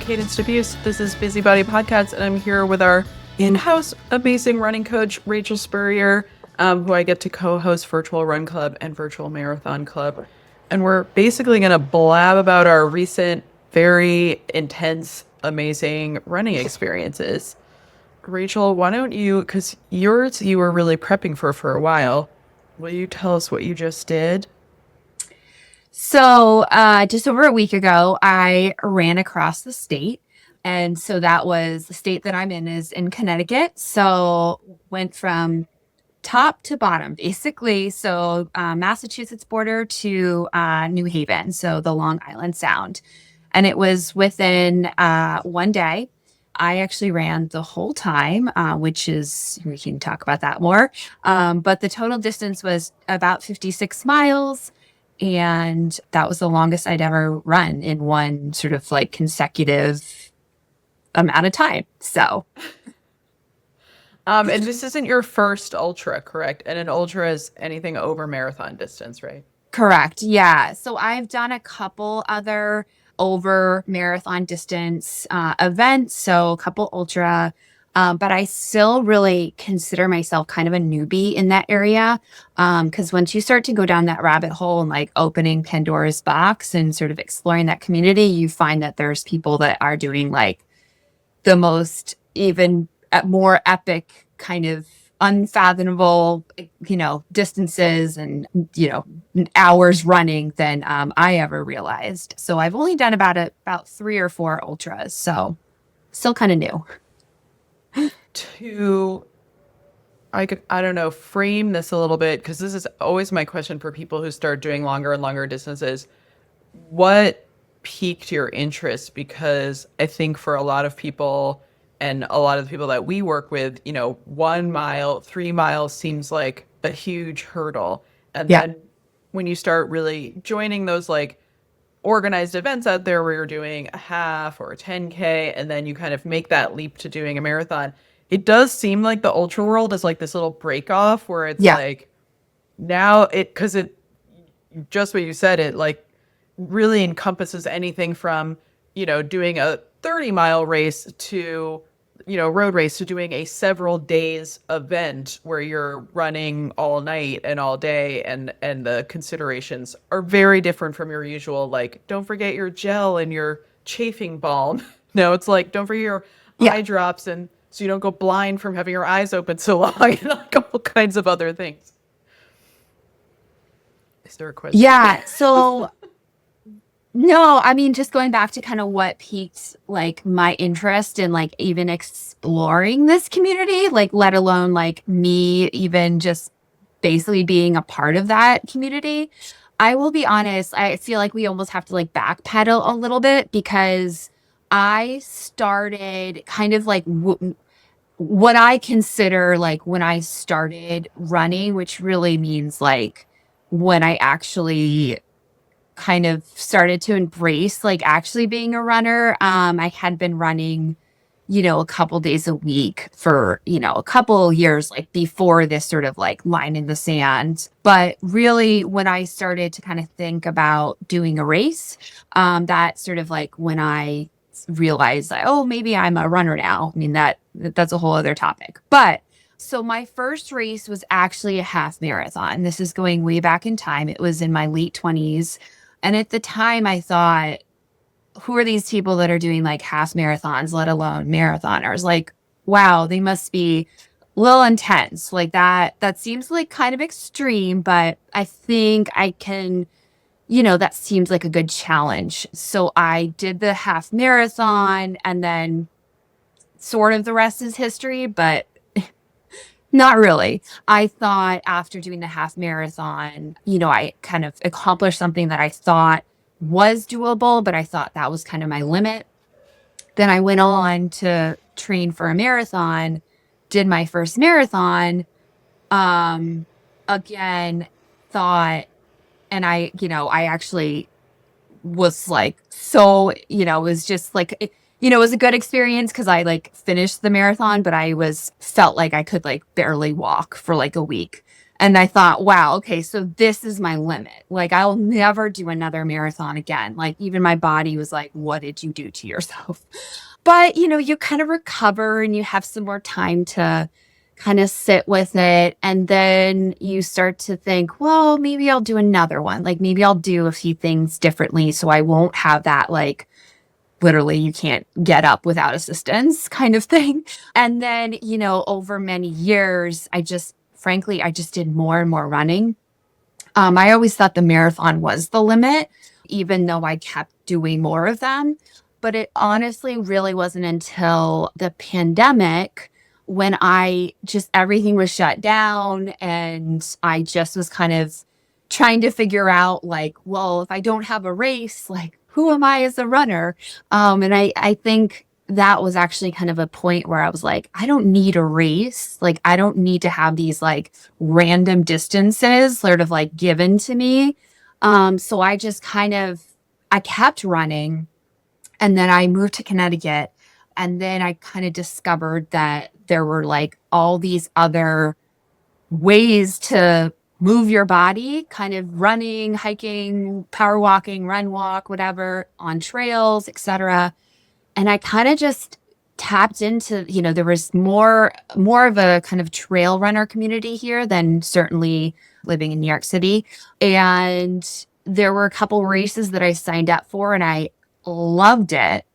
Cadence Abuse. This is Busybody Podcast, and I'm here with our in-house amazing running coach, Rachel Spurrier, who I get to co-host Virtual Run Club and Virtual Marathon Club. And we're basically going to blab about our recent, very intense, amazing running experiences. Rachel, why don't you, because yours you were really prepping for a while, will you tell us what you just did? So just over a week ago, I ran across the state. And so that was the state that I'm in is in Connecticut. So went from top to bottom, basically. So Massachusetts border to New Haven, so the Long Island Sound. And it was within one day. I actually ran the whole time, which is, we can talk about that more. But the total distance was about 56 miles. And that was the longest I'd ever run in one sort of like consecutive amount of time. So. And this isn't your first ultra, correct? And an ultra is anything over marathon distance, right? Correct. Yeah. So I've done a couple other over marathon distance events. So a couple ultra. But I still really consider myself kind of a newbie in that area. Because once you start to go down that rabbit hole and like opening Pandora's box and sort of exploring that community, you find that there's people that are doing like the most even more epic kind of unfathomable, distances and, hours running than I ever realized. So I've only done about 3 or 4 ultras. So still kind of new. I don't know, frame this a little bit, because this is always my question for people who start doing longer and longer distances. What piqued your interest? Because I think for a lot of people, and a lot of the people that we work with, 1 mile, 3 miles seems like a huge hurdle. And then when you start really joining those like organized events out there where you're doing a half or a 10K, and then you kind of make that leap to doing a marathon, it does seem like the ultra world is like this little break off where it's like now because it just what you said, it like really encompasses anything from, doing a 30-mile race to, road race, to doing a several days event where you're running all night and all day, and the considerations are very different from your usual, like, don't forget your gel and your chafing balm. No, it's like, don't forget your eye drops, and so you don't go blind from having your eyes open so long, and a couple kinds of other things. Is there a question? Yeah. So no, I mean, just going back to kind of what piqued like my interest in like even exploring this community, like let alone like me even just basically being a part of that community. I will be honest, I feel like we almost have to like backpedal a little bit, because I started kind of like what I consider like when I started running, which really means like when I actually kind of started to embrace like actually being a runner. I had been running, a couple days a week for, a couple years, like before this sort of like line in the sand. But really when I started to kind of think about doing a race, that sort of like when I realized that, oh, maybe I'm a runner now. I mean, that's a whole other topic. But so my first race was actually a half marathon. This is going way back in time. It was in my late 20s. And at the time I thought, who are these people that are doing like half marathons, let alone marathoners? Like, wow, they must be a little intense. Like that seems like kind of extreme, but I think I can, that seems like a good challenge. So I did the half marathon, and then sort of the rest is history, but not really. I thought after doing the half marathon, I kind of accomplished something that I thought was doable, but I thought that was kind of my limit. Then I went on to train for a marathon, did my first marathon, again, thought, and I actually was like, so, it was just like, it was a good experience because I like finished the marathon, but I felt like I could like barely walk for like a week. And I thought, wow, okay, so this is my limit. Like, I'll never do another marathon again. Like, even my body was like, what did you do to yourself? But, you kind of recover and you have some more time to kind of sit with it. And then you start to think, well, maybe I'll do another one. Like, maybe I'll do a few things differently so I won't have that, like, literally you can't get up without assistance kind of thing. And then, over many years, frankly, I just did more and more running. I always thought the marathon was the limit, even though I kept doing more of them. But it honestly really wasn't until the pandemic when everything was shut down and I just was kind of trying to figure out, like, well, if I don't have a race, like, who am I as a runner? And I think that was actually kind of a point where I was like, I don't need a race. Like, I don't need to have these like random distances sort of like given to me. So I kept running, and then I moved to Connecticut, and then I kind of discovered that there were like all these other ways to move your body, kind of running, hiking, power walking, run walk, whatever, on trails, etc. And I kind of just tapped into, there was more of a kind of trail runner community here than certainly living in New York City. And there were a couple races that I signed up for and I loved it.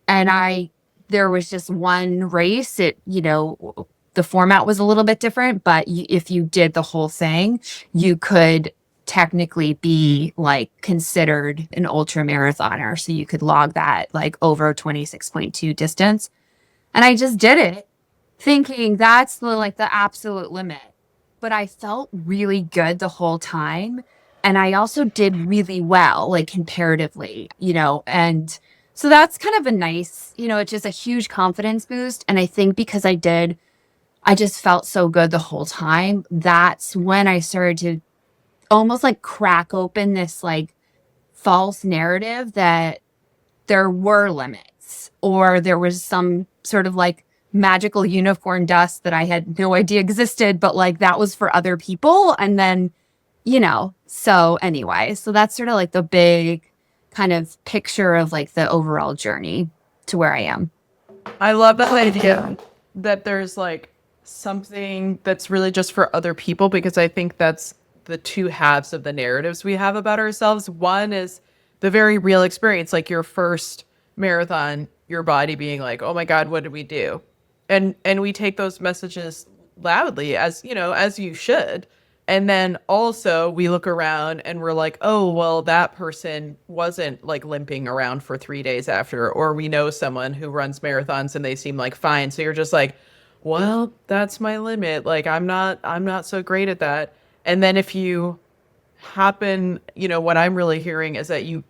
And there was just one race, the format was a little bit different, but if you did the whole thing, you could technically be like considered an ultra marathoner. So you could log that like over 26.2 distance. And I just did it thinking that's the absolute limit. But I felt really good the whole time. And I also did really well, like comparatively, and so that's kind of a nice, it's just a huge confidence boost. And I think because I just felt so good the whole time. That's when I started to almost like crack open this like false narrative that there were limits or there was some sort of like magical unicorn dust that I had no idea existed, but like that was for other people. And then, so anyway, so that's sort of like the big kind of picture of like the overall journey to where I am. I love that idea that there's like something that's really just for other people, because I think that's the two halves of the narratives we have about ourselves. One is the very real experience, like your first marathon, your body being like, "Oh my God, what did we do?" And we take those messages loudly, as as you should. And then also we look around and we're like, oh, well, that person wasn't like limping around for 3 days after, or we know someone who runs marathons and they seem like fine. So you're just like, well, that's my limit. Like I'm not so great at that. And then if you happen, what I'm really hearing is that you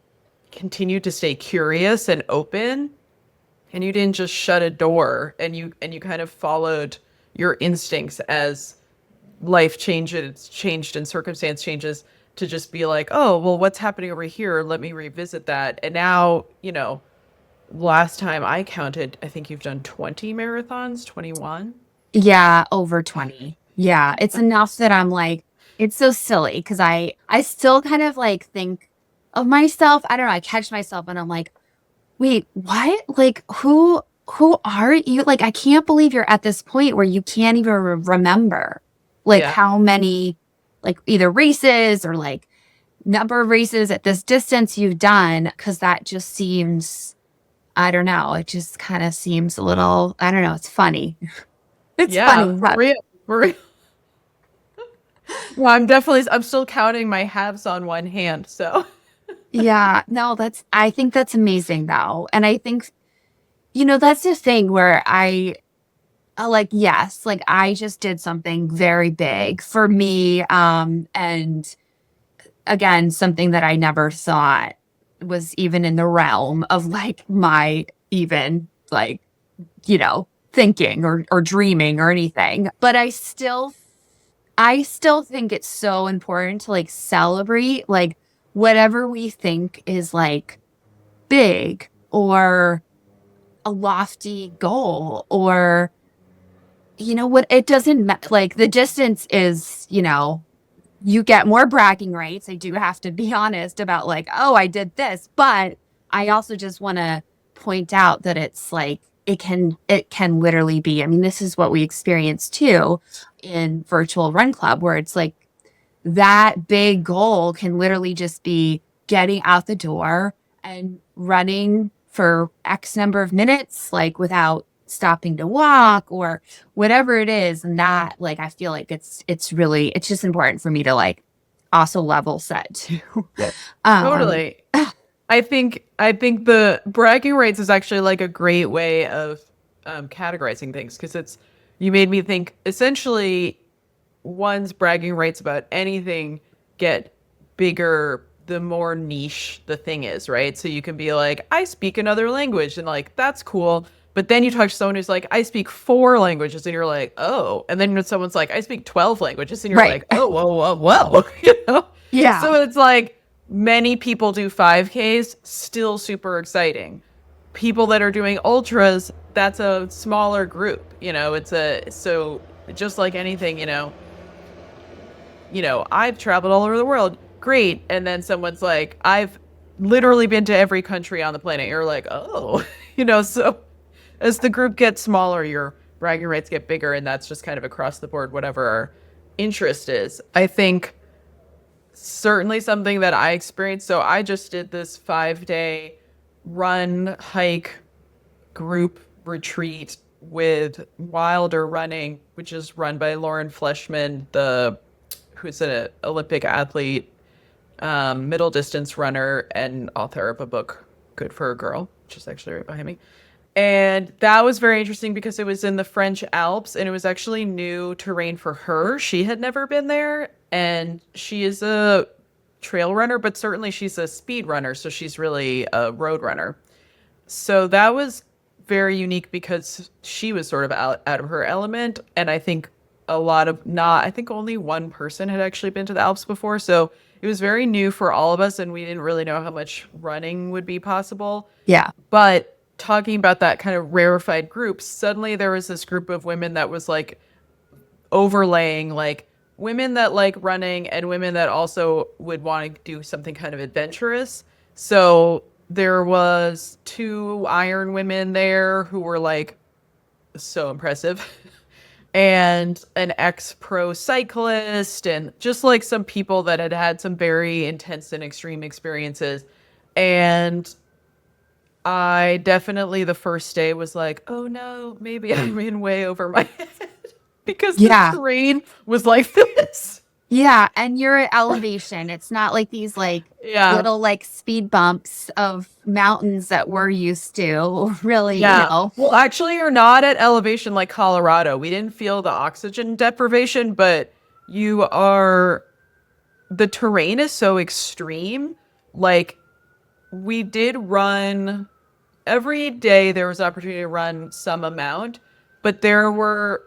continue to stay curious and open, and you didn't just shut a door, and you kind of followed your instincts as life changed and circumstance changes, to just be like, oh, well, what's happening over here? Let me revisit that. And now, last time I counted, I think you've done 20 marathons, 21. Yeah, over 20. Yeah, it's enough that I'm like, it's so silly because I still kind of like think of myself. I don't know. I catch myself and I'm like, wait, what? Like, who are you? Like, I can't believe you're at this point where you can't even remember like Yeah. how many like either races or like number of races at this distance you've done. Cause that just seems, I don't know. It just kind of seems a little, I don't know. It's funny. It's Yeah, funny. for real. For real. Well, I'm still counting my halves on one hand. So Yeah, no, I think that's amazing though. And I think, that's the thing where like, yes, like I just did something very big for me. And again, something that I never thought was even in the realm of like my even like, thinking or dreaming or anything. But I still think it's so important to like celebrate like whatever we think is like big or a lofty goal or you know what? It doesn't like the distance is, you get more bragging rights. I do have to be honest about like, oh, I did this, but I also just want to point out that it's like it can literally be. I mean, this is what we experience too in virtual run club where it's like that big goal can literally just be getting out the door and running for X number of minutes, like without stopping to walk or whatever it is. And that, like, I feel like it's just important for me to like also level set too. um, Totally. I think the bragging rights is actually like a great way of categorizing things because it's you made me think essentially one's bragging rights about anything get bigger the more niche the thing is, right? So you can be like, I speak another language, and like that's cool. But then you talk to someone who's like, I speak four languages, and you're like, oh. And then when someone's like, I speak 12 languages, and you're right. like, oh, whoa, whoa, whoa. You know? Yeah. So it's like many people do 5Ks, still super exciting. People that are doing ultras, that's a smaller group. So just like anything, I've traveled all over the world. Great. And then someone's like, I've literally been to every country on the planet. You're like, oh, so as the group gets smaller, your bragging rights get bigger. And that's just kind of across the board, whatever our interest is. I think certainly something that I experienced. So I just did this 5-day run, hike, group retreat with Wilder Running, which is run by Lauren Fleshman, who's an Olympic athlete, middle distance runner, and author of a book, Good for a Girl, which is actually right behind me. And that was very interesting because it was in the French Alps and it was actually new terrain for her. She had never been there and she is a trail runner, but certainly she's a speed runner. So she's really a road runner. So that was very unique because she was sort of out of her element. And I think I think only one person had actually been to the Alps before. So it was very new for all of us and we didn't really know how much running would be possible. Yeah. But talking about that kind of rarefied group, suddenly there was this group of women that was like overlaying like women that like running and women that also would want to do something kind of adventurous. So there was two Iron women there who were like so impressive. And an ex-pro cyclist and just like some people that had had some very intense and extreme experiences. And I definitely the first day was like, oh no, maybe I'm in way over my head because the Yeah. terrain was like this. Yeah, and you're at elevation. It's not like these like Yeah. little like speed bumps of mountains that we're used to, really, Yeah. Well, actually, you're not at elevation like Colorado. We didn't feel the oxygen deprivation, but the terrain is so extreme. Like, we did run every day, there was opportunity to run some amount, but there were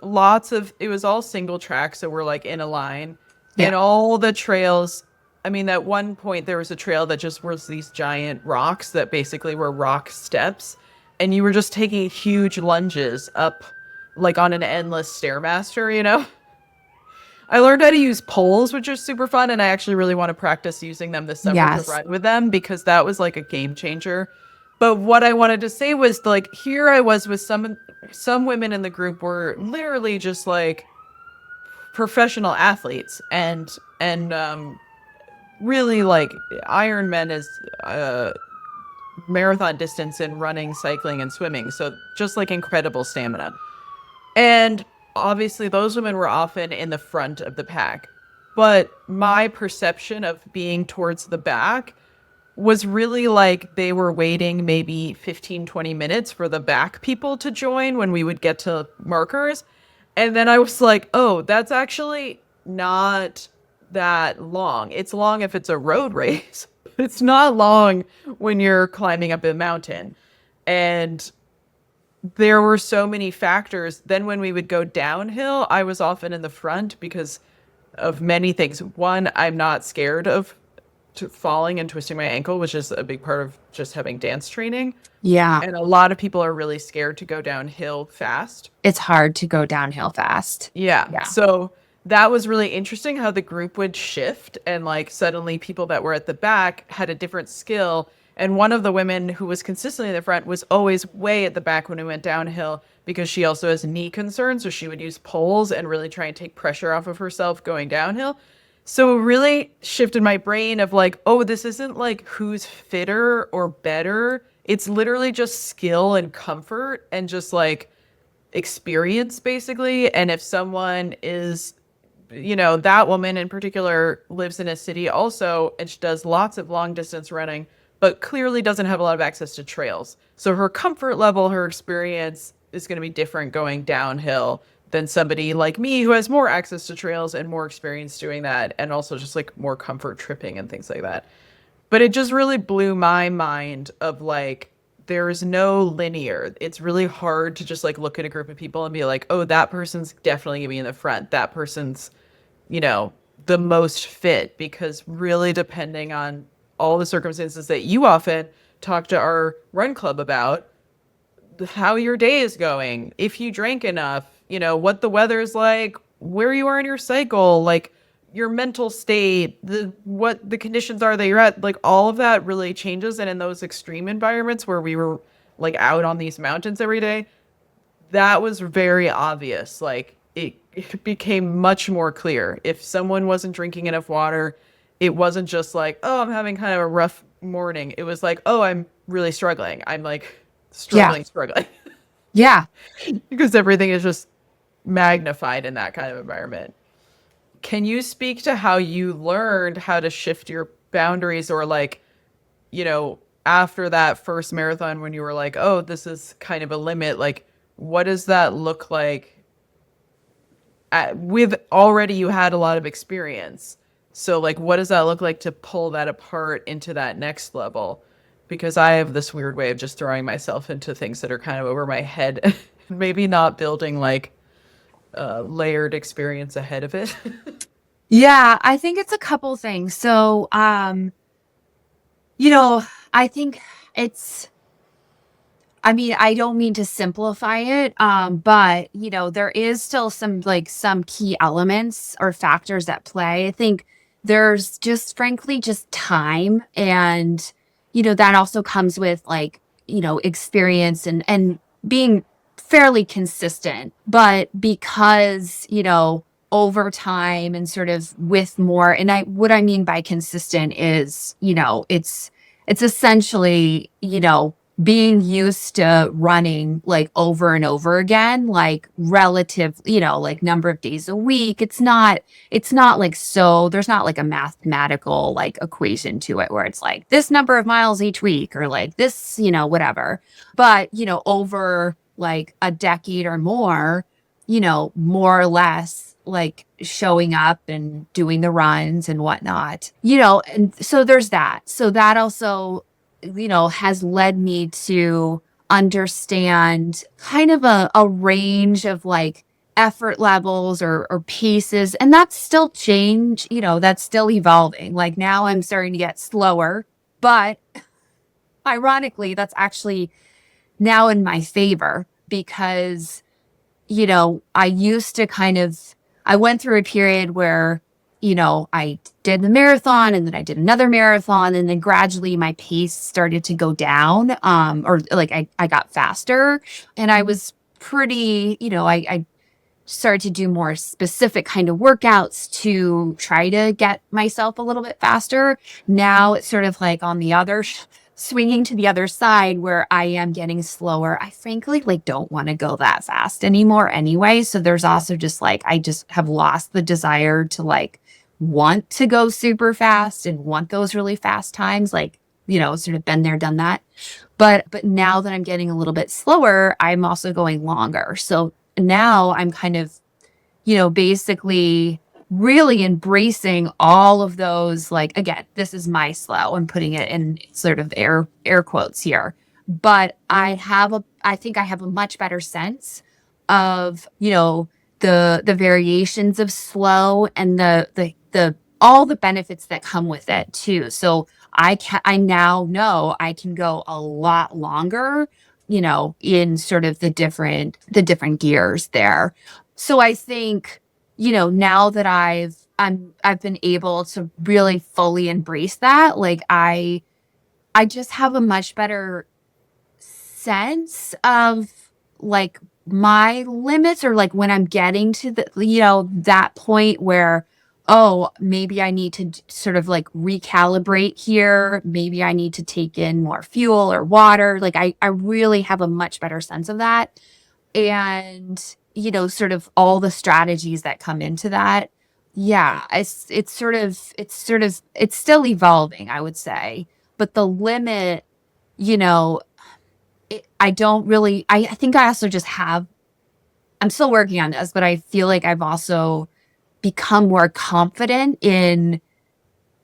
it was all single track. So we're like in a line Yeah. and all the trails. I mean, at one point there was a trail that just was these giant rocks that basically were rock steps. And you were just taking huge lunges up like on an endless Stairmaster. I learned how to use poles, which is super fun. And I actually really want to practice using them this summer to Yes. run with them because that was like a game changer. But what I wanted to say was like, here I was with some women in the group were literally just like professional athletes and really like Ironman is marathon distance in running, cycling, and swimming. So just like incredible stamina. And obviously, those women were often in the front of the pack. But my perception of being towards the back was really like they were waiting maybe 15, 20 minutes for the back people to join when we would get to markers. And then I was like, oh, that's actually not that long. It's long if it's a road race. It's not long when you're climbing up a mountain. And there were so many factors. Then when we would go downhill, I was often in the front because of many things. One, I'm not scared of falling and twisting my ankle, which is a big part of just having dance training. Yeah. And a lot of people are really scared to go downhill fast. It's hard to go downhill fast. Yeah. Yeah. So that was really interesting how the group would shift and like suddenly people that were at the back had a different skill. And one of the women who was consistently in the front was always way at the back when we went downhill because she also has knee concerns. So she would use poles and really try and take pressure off of herself going downhill. So it really shifted my brain of like, oh, this isn't like who's fitter or better. It's literally just skill and comfort and just like experience basically. And if someone is, that woman in particular lives in a city also, and she does lots of long distance running, but clearly doesn't have a lot of access to trails. So her comfort level, her experience is going to be different going downhill than somebody like me who has more access to trails and more experience doing that, and also just like more comfort tripping and things like that. But it just really blew my mind of like, there's no linear. It's really hard to just like look at a group of people and be like, oh, that person's definitely gonna be in the front. That person's, you know, the most fit, because really depending on all the circumstances that you often talk to our run club about, how your day is going, if you drank enough, what the weather's like, where you are in your cycle, like your mental state, what the conditions are that you're at, like all of that really changes. And in those extreme environments where we were like out on these mountains every day, that was very obvious. Like it became much more clear. If someone wasn't drinking enough water, it wasn't just like, oh, I'm having kind of a rough morning. It was like, oh, I'm really struggling. I'm like Yeah. struggling Yeah. because everything is just magnified in that kind of environment. Can you speak to how you learned how to shift your boundaries, or like, after that first marathon when you were like, oh, this is kind of a limit, like what does that look like with already you had a lot of experience. So like what does that look like to pull that apart into that next level? Because I have this weird way of just throwing myself into things that are kind of over my head, maybe not building like layered experience ahead of it. Yeah, I think it's a couple things. So, I think it's, I mean, I don't mean to simplify it, but there is still some key elements or factors at play. I think there's just frankly just time, and that also comes with like, experience and being fairly consistent. But because, over time and sort of with more, and what I mean by consistent is, it's essentially, being used to running like over and over again, like relative, like number of days a week. It's not like, so there's not like a mathematical like equation to it where it's like this number of miles each week or like this, whatever. But, over like a decade or more, more or less like showing up and doing the runs and whatnot, and so there's that. So that also, has led me to understand kind of a range of like effort levels or paces. And that's still change, that's still evolving. Like now I'm starting to get slower, but ironically, that's actually now in my favor because, I used to I went through a period where, I did the marathon and then I did another marathon, and then gradually my pace started to go down. Or like I got faster, and I was pretty, I started to do more specific kind of workouts to try to get myself a little bit faster. Now it's sort of like on the other swinging to the other side where I am getting slower. I frankly like don't want to go that fast anymore anyway. So there's also just like, I just have lost the desire to like want to go super fast and want those really fast times, like, sort of been there, done that. But now that I'm getting a little bit slower, I'm also going longer. So now I'm kind of, basically really embracing all of those, like, again, this is my slow. I'm putting it in sort of air quotes here. But I think I have a much better sense of, the variations of slow and the all the benefits that come with it too. So I now know I can go a lot longer, in sort of the different gears there. So I think, now that I've been able to really fully embrace that, like I just have a much better sense of like my limits, or like when I'm getting to that point where, oh, maybe I need to sort of like recalibrate here. Maybe I need to take in more fuel or water. Like I really have a much better sense of that. And, sort of all the strategies that come into that. Yeah, it's still evolving, I would say. But the limit, you know, I don't really, I think I also just have, I'm still working on this, but I feel like I've also become more confident in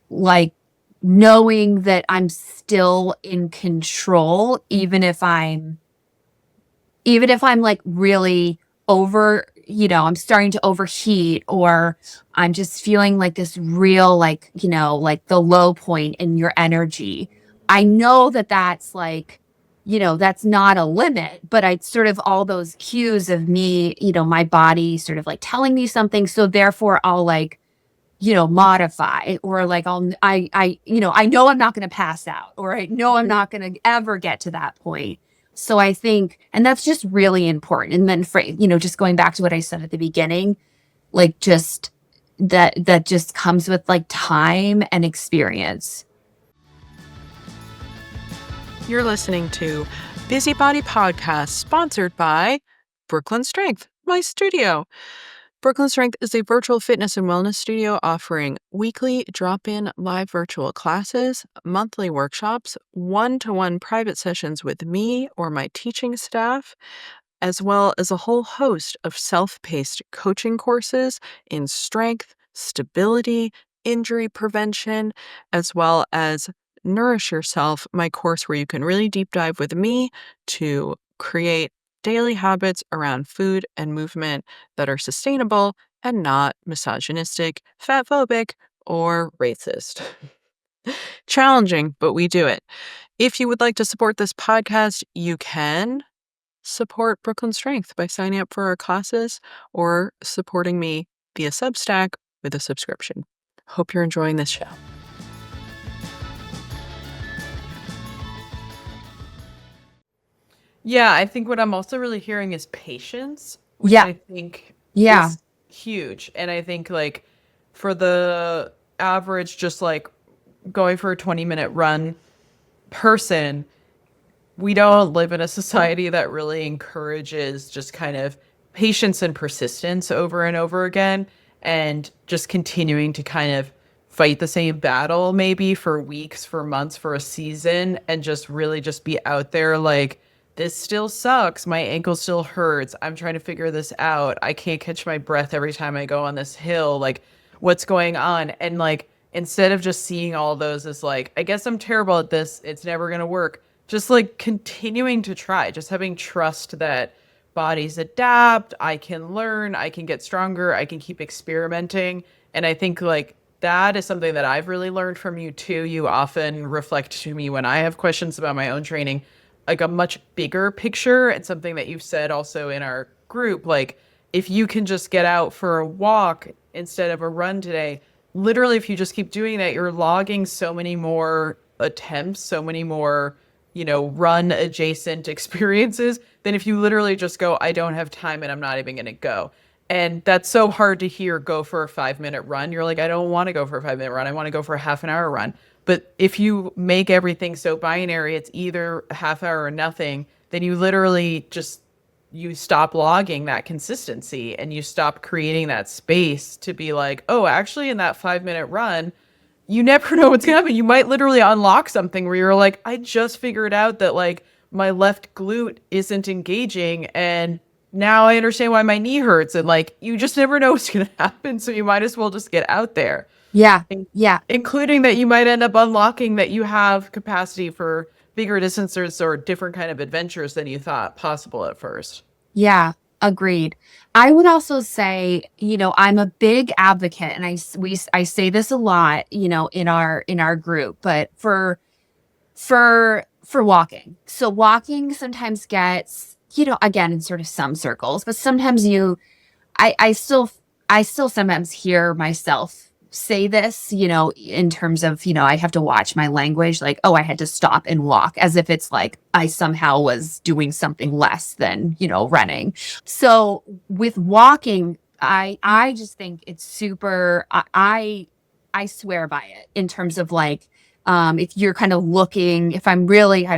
like knowing that I'm still in control, even if I'm like really I'm starting to overheat, or I'm just feeling like this real, like, like the low point in your energy. I know that that's like, that's not a limit, but I sort of all those cues of me, my body sort of like telling me something. So therefore I'll like, modify, or like I know I'm not going to pass out, or I know I'm not going to ever get to that point. So I think, and that's just really important. And then just going back to what I said at the beginning, like just that just comes with like time and experience. You're listening to Busybody Podcast, sponsored by Brooklyn Strength, my studio. Brooklyn Strength is a virtual fitness and wellness studio offering weekly drop-in live virtual classes, monthly workshops, one-to-one private sessions with me or my teaching staff, as well as a whole host of self-paced coaching courses in strength, stability, injury prevention, as well as Nourish Yourself, my course where you can really deep dive with me to create daily habits around food and movement that are sustainable and not misogynistic, fatphobic, or racist. Challenging, but we do it. If you would like to support this podcast, you can support Brooklyn Strength by signing up for our classes or supporting me via Substack with a subscription. Hope you're enjoying this show. Yeah, I think what I'm also really hearing is patience, which Yeah. I think Yeah. is huge. And I think like for the average, just like going for a 20-minute run person, we don't live in a society that really encourages just kind of patience and persistence over and over again, and just continuing to kind of fight the same battle maybe for weeks, for months, for a season, and just really just be out there like, this still sucks, my ankle still hurts, I'm trying to figure this out, I can't catch my breath every time I go on this hill, like what's going on? And like, instead of just seeing all those as like, I guess I'm terrible at this, it's never going to work, just like continuing to try, just having trust that bodies adapt, I can learn, I can get stronger, I can keep experimenting. And I think like that is something that I've really learned from you too. You often reflect to me when I have questions about my own training, like a much bigger picture, and something that you've said also in our group, like if you can just get out for a walk instead of a run today, literally if you just keep doing that, you're logging so many more attempts, so many more, run adjacent experiences than if you literally just go, I don't have time and I'm not even going to go. And that's so hard to hear, go for a 5-minute run. You're like, I don't want to go for a 5-minute run. I want to go for a half an hour run. But if you make everything so binary, it's either a half hour or nothing, then you literally just, you stop logging that consistency and you stop creating that space to be like, oh, actually in that 5-minute run, you never know what's gonna happen. You might literally unlock something where you're like, I just figured out that like my left glute isn't engaging, and now I understand why my knee hurts. And like, you just never know what's gonna happen. So you might as well just get out there. Yeah. In- Yeah. Including that you might end up unlocking that you have capacity for bigger distances or different kind of adventures than you thought possible at first. Yeah. Agreed. I would also say, I'm a big advocate, and I say this a lot, in our group, but for walking. So walking sometimes gets, again, in sort of some circles, but sometimes I I still I still sometimes hear myself say this, in terms of, I have to watch my language, like, oh, I had to stop and walk, as if it's like I somehow was doing something less than, running. So with walking, I just think it's super I swear by it in terms of like, if you're kind of looking, if I'm really, I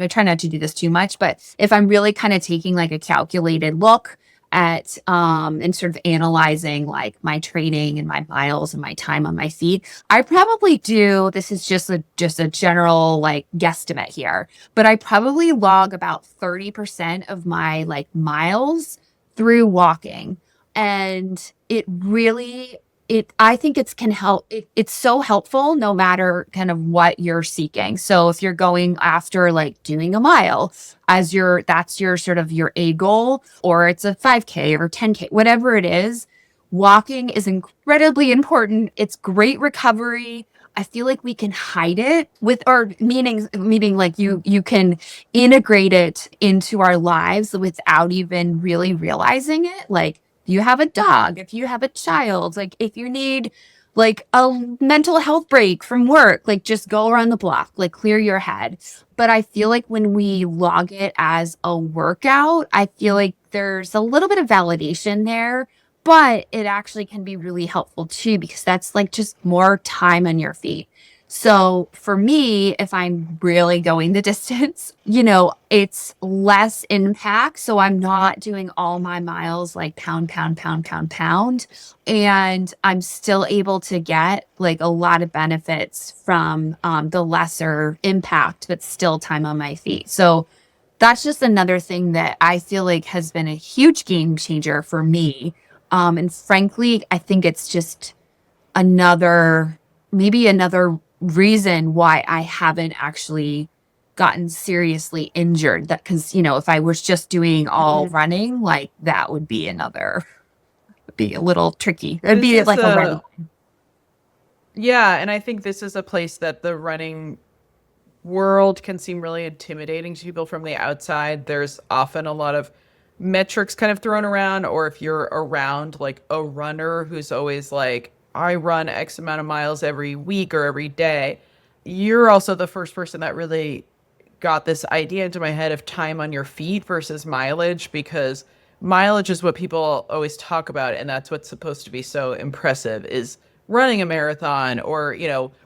try not to do this too much, but if I'm really kind of taking like a calculated look at, and sort of analyzing like my training and my miles and my time on my feet, I probably do, this is just a general like guesstimate here, but I probably log about 30% of my like miles through walking. And it really, I think it's so helpful no matter kind of what you're seeking. So if you're going after like doing a mile as that's your sort of your A goal, or it's a 5K or 10K, whatever it is, walking is incredibly important. It's great recovery. I feel like we can hide it with, or meaning like you can integrate it into our lives without even really realizing it. Like, you have a dog, if you have a child, like if you need like a mental health break from work, like just go around the block, like clear your head. But I feel like when we log it as a workout, I feel like there's a little bit of validation there, but it actually can be really helpful too, because that's like just more time on your feet. So for me, if I'm really going the distance, it's less impact. So I'm not doing all my miles like pound, pound, pound, pound, pound. And I'm still able to get like a lot of benefits from, the lesser impact, but still time on my feet. So that's just another thing that I feel like has been a huge game changer for me. And frankly, I think it's just another, maybe another reason why I haven't actually gotten seriously injured. That, because, if I was just doing all running, like that would be be a little tricky. It'd This be is like a red. yeah, and I think this is a place that the running world can seem really intimidating to people from the outside. There's often a lot of metrics kind of thrown around, or if you're around like a runner who's always like, I run X amount of miles every week or every day, you're also the first person that really got this idea into my head of time on your feet versus mileage, because mileage is what people always talk about, and that's what's supposed to be so impressive, is running a marathon or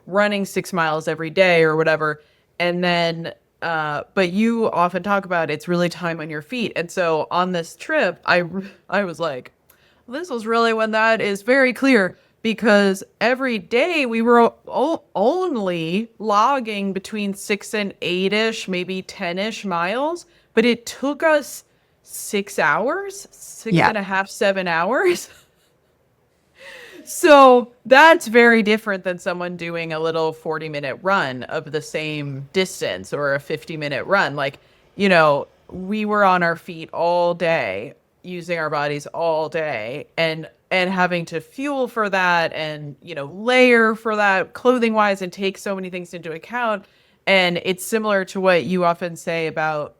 running 6 miles every day or whatever. And then but you often talk about it's really time on your feet. And so on this trip, I was like, this was really when that is very clear, because every day we were only logging between 6 and 8-ish, maybe 10-ish miles, but it took us 6 hours, six Yeah. and a half, 7 hours. So that's very different than someone doing a little 40-minute run of the same distance, or a 50-minute run. Like, we were on our feet all day, using our bodies all day, and having to fuel for that, and, layer for that clothing wise, and take so many things into account. And it's similar to what you often say about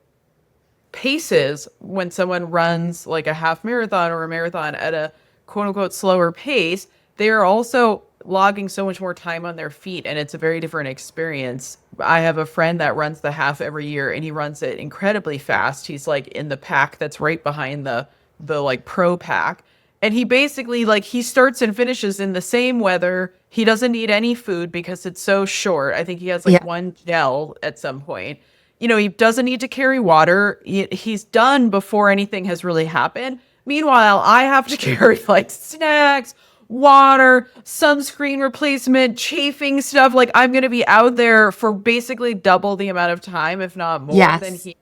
paces when someone runs like a half marathon or a marathon at a quote unquote slower pace. They are also logging so much more time on their feet, and it's a very different experience. I have a friend that runs the half every year, and he runs it incredibly fast. He's like in the pack that's right behind the like pro pack. And he basically, like, he starts and finishes in the same weather. He doesn't need any food because it's so short. I think he has like Yeah. one gel at some point. He doesn't need to carry water. He's done before anything has really happened. Meanwhile, I have to carry like snacks, water, sunscreen replacement, chafing stuff. Like, I'm going to be out there for basically double the amount of time, if not more than Yes. he.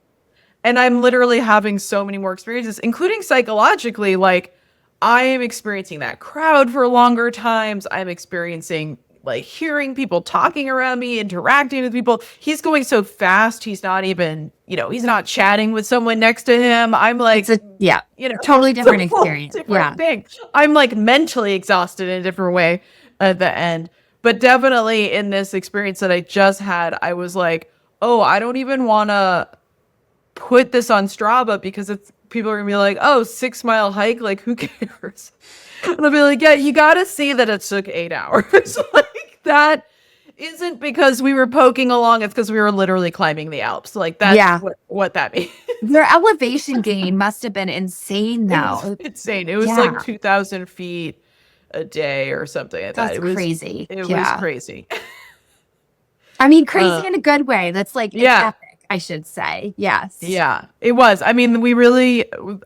And I'm literally having so many more experiences, including psychologically. Like, I am experiencing that crowd for longer times. I'm experiencing like hearing people talking around me, interacting with people. He's going so fast. He's not even, he's not chatting with someone next to him. I'm like, yeah, you know, totally it's a different whole experience. different Yeah. thing. I'm like mentally exhausted in a different way at the end. But definitely in this experience that I just had, I was like, oh, I don't even want to put this on Strava because it's people are gonna be like, oh, 6 mile hike, like who cares? And I'll be like, yeah, you gotta see that it took 8 hours. Like that isn't because we were poking along, it's because we were literally climbing the Alps. Like that's Yeah. what that means. Your elevation gain must have been insane It was though. insane. It was like Yeah. 2,000 feet a day or something like that. That's It was crazy. it was Yeah. crazy. I mean, Uh, crazy in a good way. That's like, it's yeah. epic, I should say. Yes. Yeah, it was. I mean,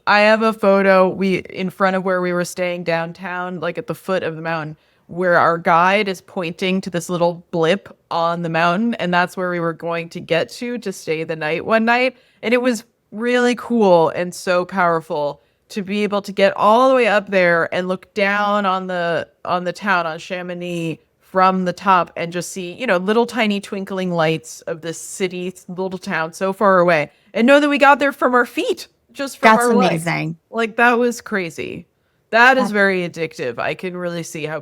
I have a photo in front of where we were staying downtown, like at the foot of the mountain, where our guide is pointing to this little blip on the mountain. And that's where we were going to stay the night one night. And it was really cool and so powerful to be able to get all the way up there and look down on the town on Chamonix from the top and just see, little tiny twinkling lights of this city, little town so far away, and know that we got there from our feet, just from That's our legs. amazing. Like that was crazy. That is That's, very addictive. I can really see how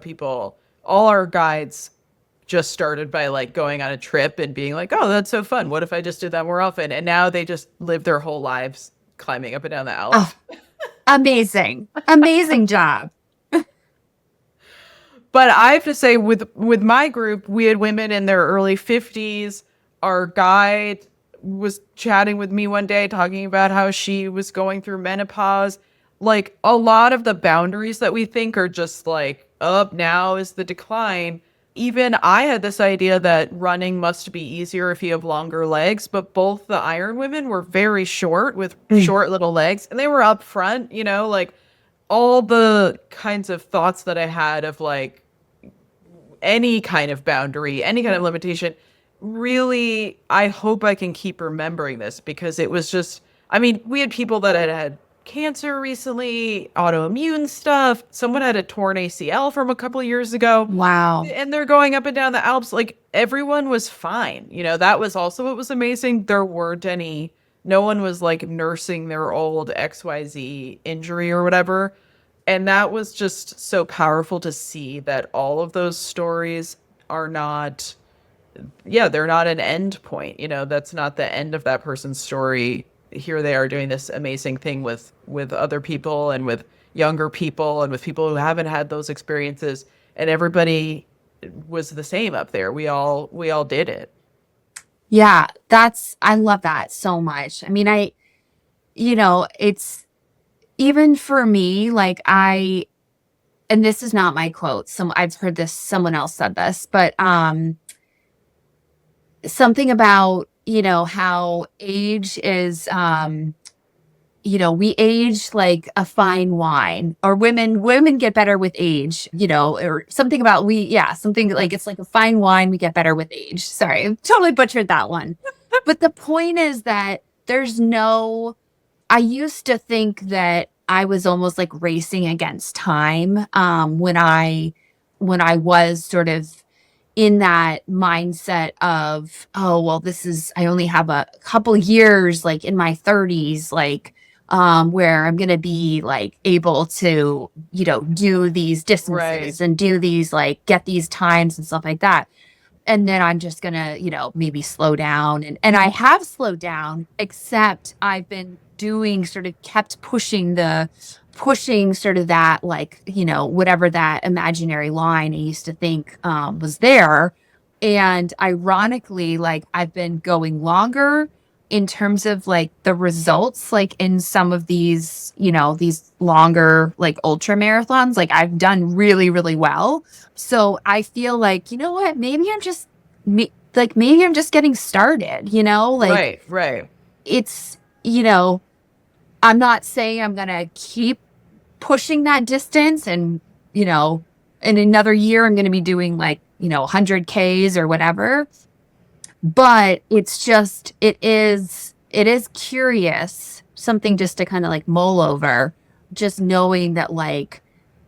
all our guides just started by like going on a trip and being like, oh, that's so fun. What if I just did that more often? And now they just live their whole lives climbing up and down the oh, Alps. amazing. Amazing job. But I have to say, with my group, we had women in their early 50s. Our guide was chatting with me one day, talking about how she was going through menopause. Like a lot of the boundaries that we think are just like, up now is the decline. Even I had this idea that running must be easier if you have longer legs, but both the Iron women were very short with Mm. short little legs, and they were up front, like all the kinds of thoughts that I had of like any kind of boundary, any kind of limitation. Really, I hope I can keep remembering this because it was just, I mean, we had people that had cancer recently, autoimmune stuff. Someone had a torn ACL from a couple of years ago. Wow. And they're going up and down the Alps. Like everyone was fine. That was also what was amazing. There weren't no one was like nursing their old XYZ injury or whatever. And that was just so powerful to see that all of those stories are not, yeah, they're not an end point. That's not the end of that person's story. Here they are doing this amazing thing with other people and with younger people and with people who haven't had those experiences. And everybody was the same up there. We all did it. Yeah. I love that so much. I mean, it's even for me, like and this is not my quote. I've heard this, someone else said this, but, something about, how age is, we age like a fine wine, or women get better with age, or something about something like it's like a fine wine, we get better with age. Sorry, I totally butchered that one. But the point is that I used to think that I was almost like racing against time, when I was sort of in that mindset of, oh, well, I only have a couple years, like in my 30s, like, where I'm going to be like able to, do these Right. distances and do these, like, get these times and stuff like that. And then I'm just going to, maybe slow down. And I have slowed down, except I've been kept pushing sort of that, like, whatever that imaginary line I used to think, was there. And ironically, like, I've been going longer in terms of like the results, like in some of these, these longer, like, ultra marathons, like I've done really, really well. So I feel like, you know what, maybe I'm just getting started, like Right. Right. it's, you know, I'm not saying I'm going to keep pushing that distance and, in another year, I'm going to be doing like, 100 Ks or whatever. But it is curious, something just to kind of like mull over, just knowing that, like,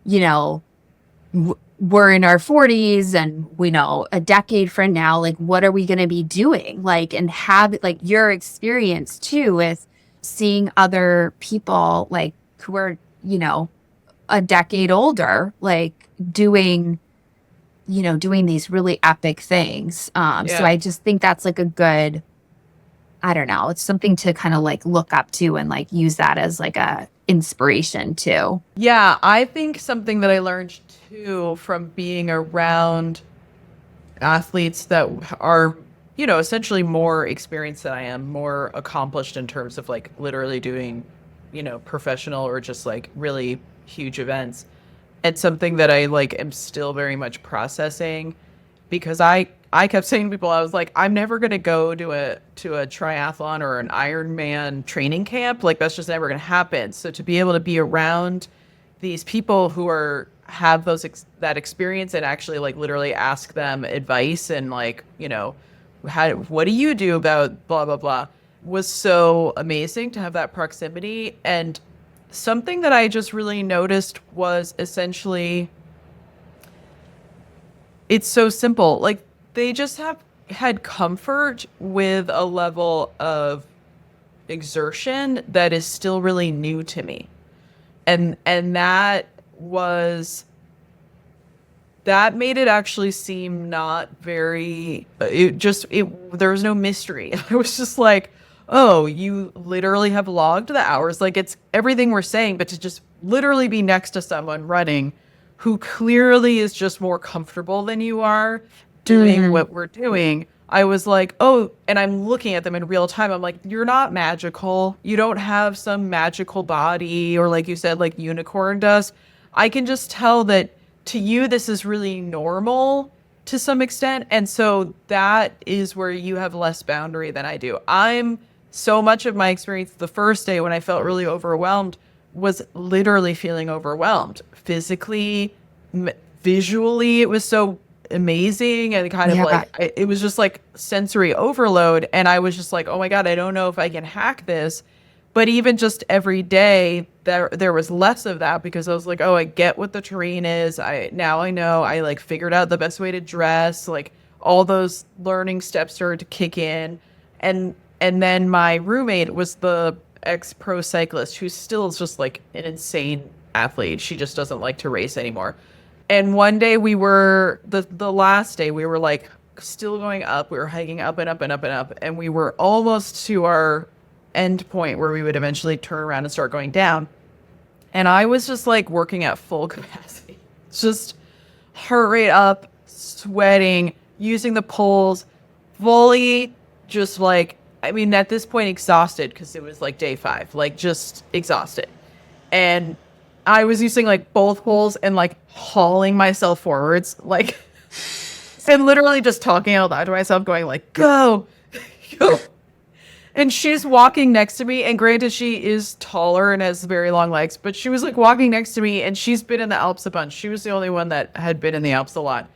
you know, we're in our 40s and we know a decade from now, like, what are we going to be doing? Like, and have like your experience too with seeing other people like who are, a decade older, like doing these really epic things. So Yeah. I just think that's like a good, I don't know, it's something to kind of like look up to and like use that as like a inspiration too. Yeah, I think something that I learned too from being around athletes that are, essentially more experienced than I am, more accomplished in terms of like literally doing, professional or just like really huge events. It's something that I like am still very much processing because I kept saying to people, I was like, I'm never gonna go to a triathlon or an Ironman training camp. Like that's just never gonna happen. So to be able to be around these people who have that experience and actually like literally ask them advice and like, what do you do about blah blah blah was so amazing to have that proximity. And something that I just really noticed was essentially it's so simple. Like they just have had comfort with a level of exertion that is still really new to me. And that made it actually seem not very there was no mystery. It was just like, oh, you literally have logged the hours. Like it's everything we're saying, but to just literally be next to someone running who clearly is just more comfortable than you are doing Mhm. what we're doing. I was like, oh, and I'm looking at them in real time. I'm like, you're not magical. You don't have some magical body or like you said, like unicorn dust. I can just tell that to you, this is really normal to some extent. And so that is where you have less boundary than I do. I'm so much of my experience the first day when I felt really overwhelmed was literally feeling overwhelmed physically, m- visually. It was so amazing and kind of Yeah. like it was just like sensory overload. And I was just like, oh my God, I don't know if I can hack this. But even just every day, there was less of that because I was like, oh, I get what the terrain is. I know I like figured out the best way to dress. Like all those learning steps started to kick in, and then my roommate was the ex pro cyclist who still is just like an insane athlete. She just doesn't like to race anymore. And one day the last day we were like still going up. We were hiking up and up and up and up, and we were almost to our end point where we would eventually turn around and start going down. And I was just like working at full capacity, just heart rate up, sweating, using the poles, fully just like, I mean, at this point, exhausted because it was like day 5, like just exhausted. And I was using like both poles and like hauling myself forwards, like, and literally just talking out loud to myself, going like, go, go. And she's walking next to me, and granted, she is taller and has very long legs, but she was like walking next to me, and she's been in the Alps a bunch. She was the only one that had been in the Alps a lot,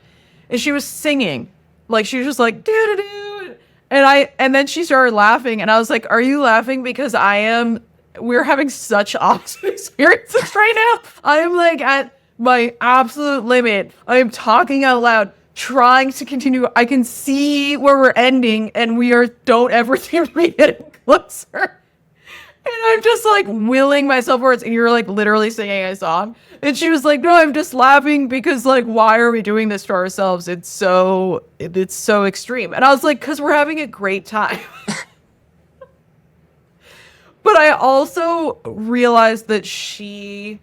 and she was singing, like she was just like doo doo doo, and then she started laughing, and I was like, "Are you laughing because I am? We're having such opposite experiences right now. I am like at my absolute limit. I am talking out loud." Trying to continue. I can see where we're ending, and we don't ever seem to be getting closer. And I'm just like willing myself words, and you're like literally singing a song. And she was like, "No, I'm just laughing because like, why are we doing this to ourselves? It's so extreme." And I was like, "Cause we're having a great time." But I also realized that she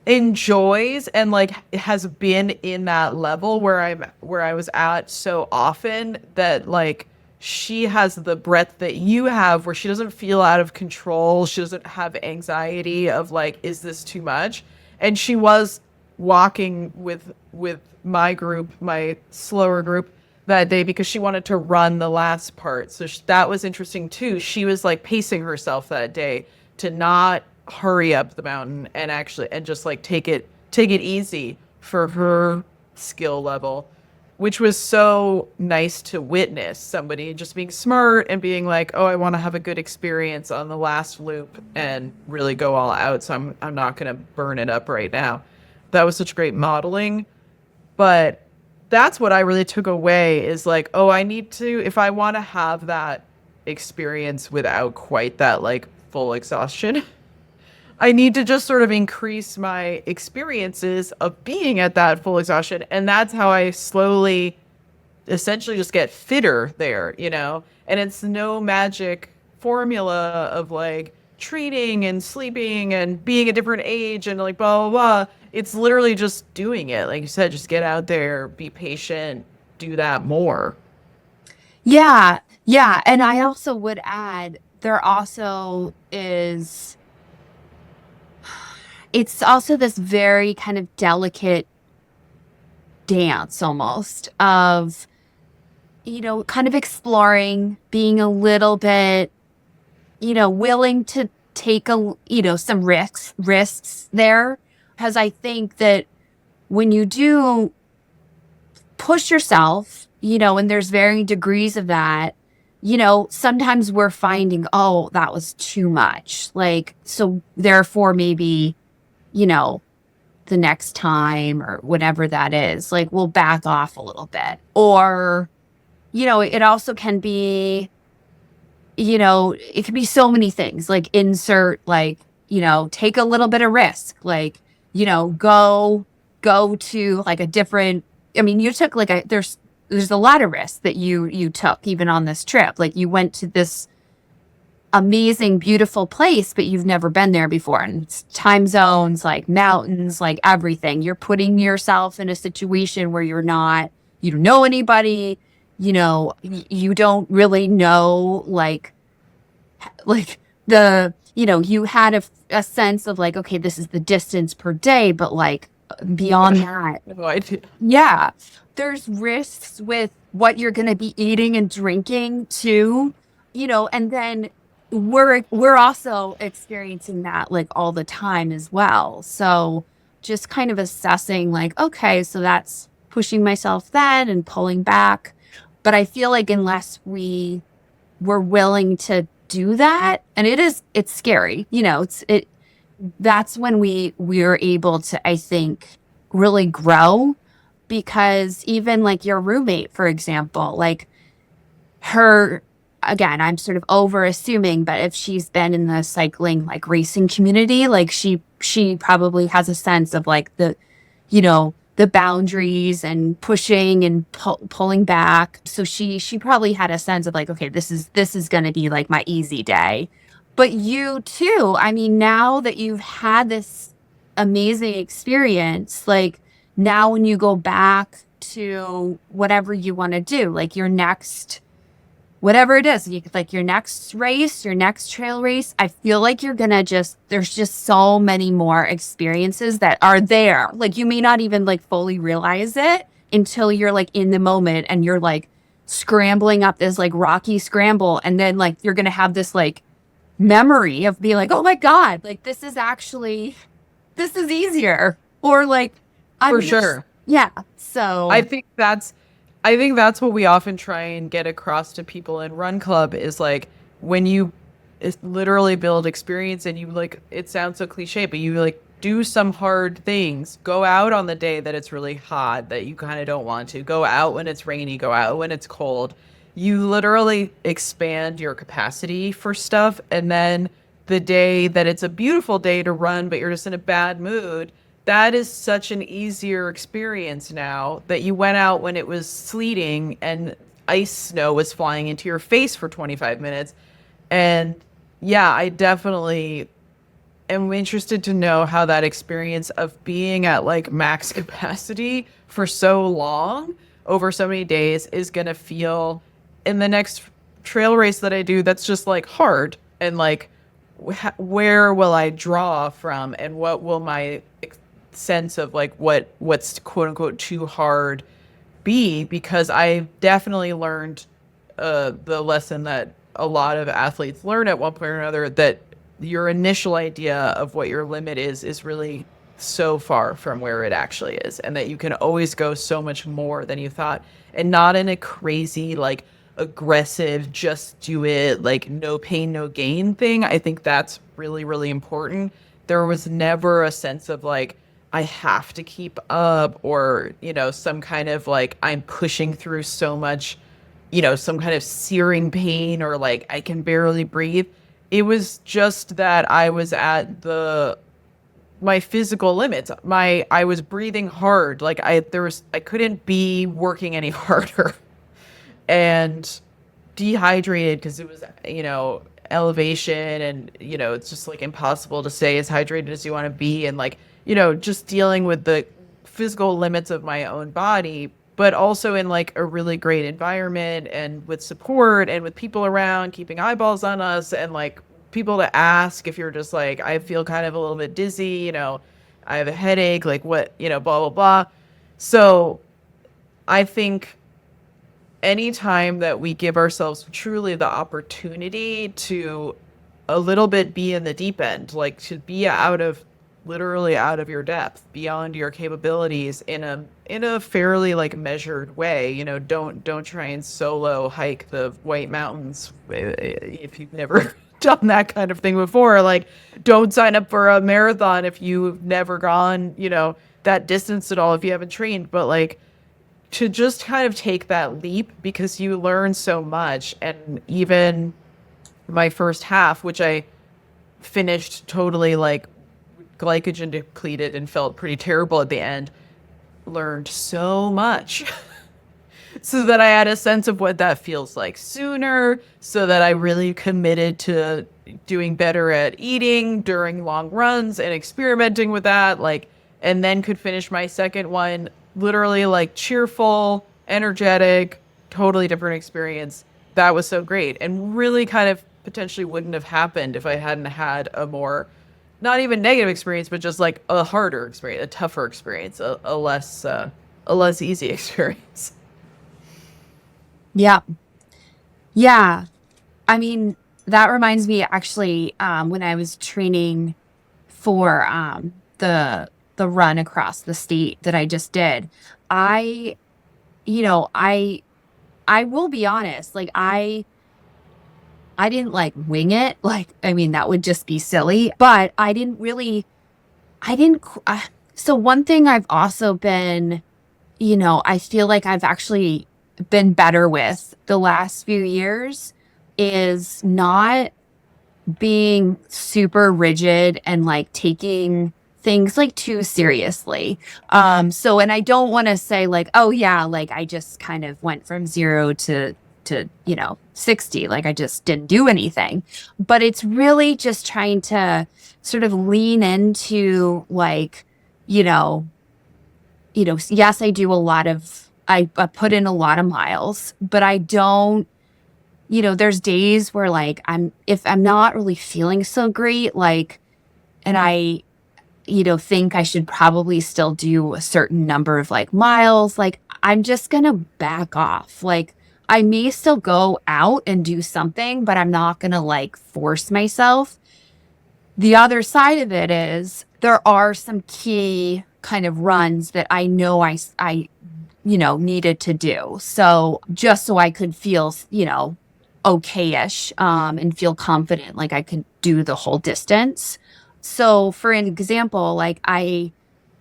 enjoys and like has been in that level where I was at so often that like she has the breadth that you have where she doesn't feel out of control. She doesn't have anxiety of like, is this too much? And she was walking with my group, my slower group that day because she wanted to run the last part. So that was interesting too. She was like pacing herself that day to not hurry up the mountain and just like take it easy for her skill level, which was so nice to witness somebody just being smart and being like, oh, I want to have a good experience on the last loop and really go all out, so I'm not going to burn it up right now. that was such great modeling. But that's what I really took away is like, oh, I need to, if I want to have that experience without quite that like full exhaustion, I need to just sort of increase my experiences of being at that full exhaustion. And that's how I slowly essentially just get fitter there, you know? And it's no magic formula of like treating and sleeping and being a different age and like blah, blah, blah. It's literally just doing it. Like you said, just get out there, be patient, do that more. Yeah. Yeah. And I also would add, there also is, it's also this very kind of delicate dance almost of, kind of exploring, being a little bit, willing to take some risks there. Because I think that when you do push yourself, and there's varying degrees of that, sometimes we're finding, oh, that was too much. Like, so therefore maybe, you know, the next time or whatever that is, like we'll back off a little bit. Or, it also can be, it could be so many things, like insert, like, take a little bit of risk, like, go to like a different, I mean, you took like there's a lot of risks that you took even on this trip. Like you went to this amazing, beautiful place, but you've never been there before. And it's time zones, like mountains, like everything. You're putting yourself in a situation where you don't know anybody, you don't really know, like you had a sense of like, okay, this is the distance per day, but like beyond that, No idea. yeah, there's risks with what you're going to be eating and drinking too, and then we're also experiencing that like all the time as well. So just kind of assessing like, okay, so that's pushing myself then and pulling back. But I feel like unless we were willing to do that, and it's scary, that's when we're able to, I think, really grow. Because even like your roommate, for example, like her, again, I'm sort of over assuming, but if she's been in the cycling, like racing community, like she probably has a sense of like the boundaries and pushing and pulling back. So she probably had a sense of like, okay, this is going to be like my easy day. But you too, I mean, now that you've had this amazing experience, like now when you go back to whatever you want to do, like your next, whatever it is, like your next race, your next trail race, I feel like you're going to there's just so many more experiences that are there. Like you may not even like fully realize it until you're like in the moment and you're like scrambling up this like rocky scramble. And then like, you're going to have this like memory of being like, oh my God, like this is easier. Or like, For sure. Yeah. So I think that's what we often try and get across to people in Run Club is like when you literally build experience and you like, it sounds so cliche, but you like do some hard things. Go out on the day that it's really hot, that you kind of don't want to. Go out when it's rainy, go out when it's cold. You literally expand your capacity for stuff. And then the day that it's a beautiful day to run, but you're just in a bad mood, that is such an easier experience now that you went out when it was sleeting and ice snow was flying into your face for 25 minutes. And yeah, I definitely am interested to know how that experience of being at like max capacity for so long over so many days is going to feel in the next trail race that I do that's just like hard and like where will I draw from and what will my sense of like what's quote unquote too hard be, because I definitely learned the lesson that a lot of athletes learn at one point or another, that your initial idea of what your limit is really so far from where it actually is, and that you can always go so much more than you thought, and not in a crazy like aggressive just do it like no pain no gain thing. I think that's really really important. There was never a sense of like I have to keep up, or, some kind of like I'm pushing through so much, some kind of searing pain, or like I can barely breathe. It was just that I was at my physical limits. I was breathing hard. Like I couldn't be working any harder. And dehydrated because it was, elevation, and, it's just like impossible to stay as hydrated as you want to be. And like, just dealing with the physical limits of my own body, but also in like a really great environment and with support and with people around keeping eyeballs on us, and like people to ask if you're just like, I feel kind of a little bit dizzy, I have a headache, like what, blah, blah, blah. So I think anytime that we give ourselves truly the opportunity to a little bit be in the deep end, like to be literally out of your depth, beyond your capabilities, in a fairly like measured way, don't try and solo hike the White Mountains if you've never done that kind of thing before. Like, don't sign up for a marathon if you've never gone, that distance at all, if you haven't trained. But like, to just kind of take that leap, because you learn so much. And even my first half, which I finished totally like glycogen depleted and felt pretty terrible at the end, learned so much. So that I had a sense of what that feels like sooner, so that I really committed to doing better at eating during long runs and experimenting with that, like, and then could finish my second one literally like cheerful, energetic, totally different experience. That was so great, and really kind of potentially wouldn't have happened if I hadn't had a more, not even negative experience, but just like a harder experience, a tougher experience, a less easy experience. Yeah. Yeah. I mean, that reminds me actually, when I was training for the run across the state that I just did, I, you know, I will be honest, like I didn't like wing it. Like, I mean, that would just be silly, but I didn't, so one thing I've also been, I feel like I've actually been better with the last few years is not being super rigid and like taking things like too seriously. So, and I don't want to say like, oh yeah, like I just kind of went from 0 to 60, like I just didn't do anything. But it's really just trying to sort of lean into like, you know, yes, I do a lot of, I put in a lot of miles, but I don't, there's days where like if I'm not really feeling so great, like, and I, think I should probably still do a certain number of like miles, like I'm just gonna back off. Like I may still go out and do something, but I'm not gonna like force myself. The other side of it is there are some key kind of runs that I know I needed to do. So just so I could feel, okay-ish, and feel confident, like I could do the whole distance. So for an example, like I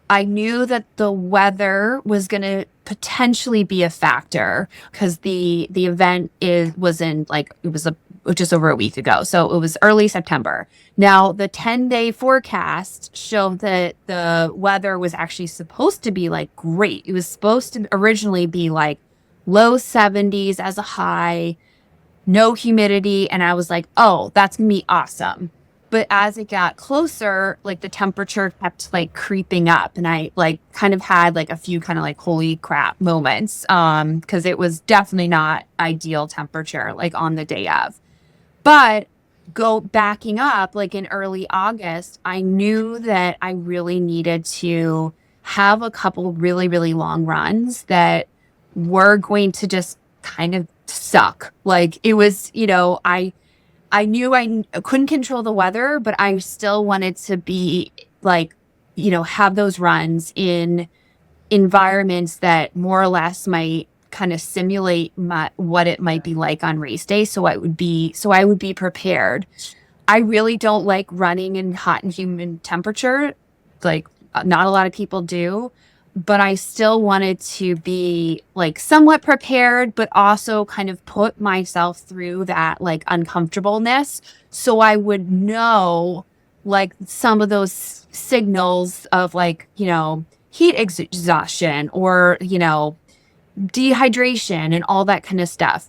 knew that the weather was going to potentially be a factor because the event was in like it was just over a week ago. So it was early September. Now the 10-day forecast showed that the weather was actually supposed to be like great. It was supposed to originally be like low 70s as a high, no humidity, and I was like, "Oh, that's going to be awesome." But as it got closer, like the temperature kept like creeping up, and I like kind of had like a few kind of like holy crap moments, because it was definitely not ideal temperature like on the day of. But go backing up like in early August, I knew that I really needed to have a couple really really long runs that were going to just kind of suck. Like it was, I knew couldn't control the weather, but I still wanted to be like, have those runs in environments that more or less might kind of simulate what it might be like on race day. So I would be prepared. I really don't like running in hot and humid temperature. Like not a lot of people do, but I still wanted to be like somewhat prepared, but also kind of put myself through that like uncomfortableness so I would know like some of those signals of like, heat exhaustion or, dehydration and all that kind of stuff.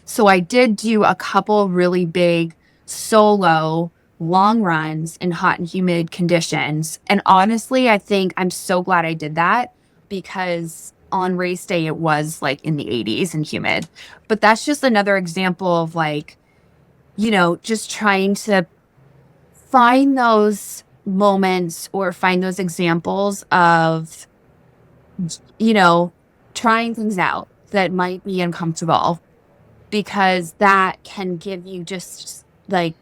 So I did do a couple really big solo long runs in hot and humid conditions. And honestly, I think I'm so glad I did that because on race day it was like in the 80s and humid. But that's just another example of like, just trying to find those moments or find those examples of, you know, trying things out that might be uncomfortable because that can give you just like